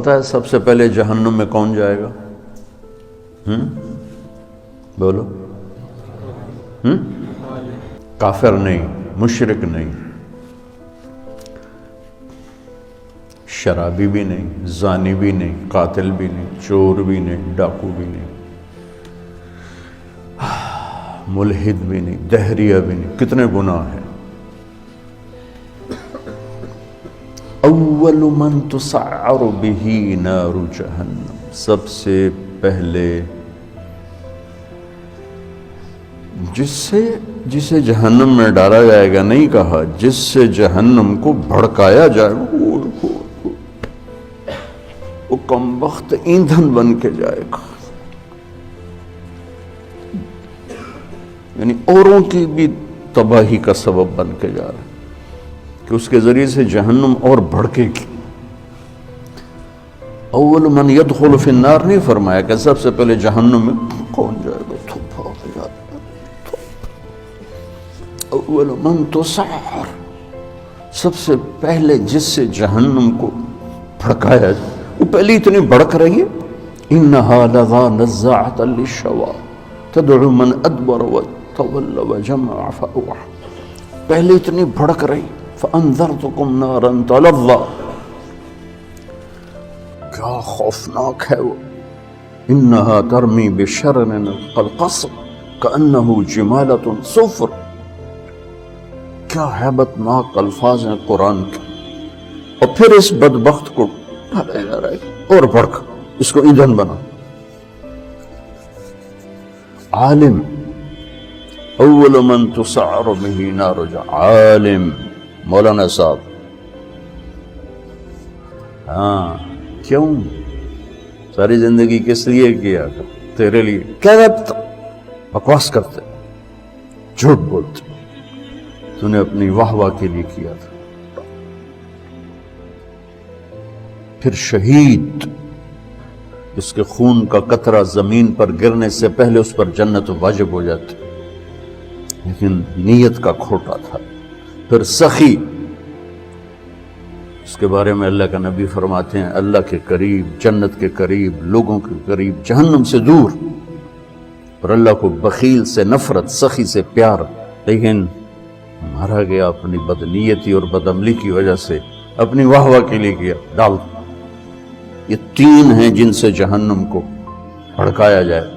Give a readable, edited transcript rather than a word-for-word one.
پتہ ہے سب سے پہلے جہنم میں کون جائے گا؟ بولو. کافر نہیں، مشرک نہیں، شرابی بھی نہیں، زانی بھی نہیں، قاتل بھی نہیں، چور بھی نہیں، ڈاکو بھی نہیں، ملحد بھی نہیں، دہریہ بھی نہیں. کتنے گناہ ہیں. اول من تسعر به نار جہنم، سب سے پہلے جسے جہنم میں ڈالا جائے گا، نہیں کہا جس سے جہنم کو بھڑکایا جائے گا، وہ کم وقت ایندھن بن کے جائے گا. یعنی اوروں کی بھی تباہی کا سبب بن کے جا رہا ہے کہ اس کے ذریعے سے جہنم اور بھڑکے گی. اول من يدخل فی النار نہیں فرمایا کہ سب سے پہلے جہنم میں کون جائے گا. اول من تسعر، سب سے پہلے جس سے جہنم کو بھڑکایا جائے، وہ پہلے اتنی بھڑک رہی ہے. انہا لظی نزاعۃ للشویٰ تدعو من ادبر وتولى وجمع فأوعى، پہلے اتنی بھڑک رہی. فانذرتکم نارا تلظی، کیا خوفناک ہے وہ. انہا ترمی بشرر کالقصر کأنہ جمالۃ صفر، کیا ہیبت ناک الفاظ ہیں قرآن کے. اور پھر اس بدبخت کو ڈالا جا رہا ہے اور بھڑک، اس کو ایندھن بنا. عالم، اول من تسعر به نار جہنم، عالم مولانا صاحب. ہاں کیوں؟ ساری زندگی کس لیے کیا؟ تیرے لیے. کیا بکواس کرتے، جھوٹ بولتے، تو نے اپنی واہ واہ کے لیے کیا تھا. پھر شہید، اس کے خون کا قطرہ زمین پر گرنے سے پہلے اس پر جنت واجب ہو جاتی، لیکن نیت کا کھوٹا تھا. پھر سخی، اس کے بارے میں اللہ کا نبی فرماتے ہیں اللہ کے قریب، جنت کے قریب، لوگوں کے قریب، جہنم سے دور. اور اللہ کو بخیل سے نفرت، سخی سے پیار، لیکن مارا گیا اپنی بدنیتی اور بدعملی کی وجہ سے، اپنی واہ واہ کے لیے کیا، ڈال. یہ تین ہیں جن سے جہنم کو بھڑکایا جائے.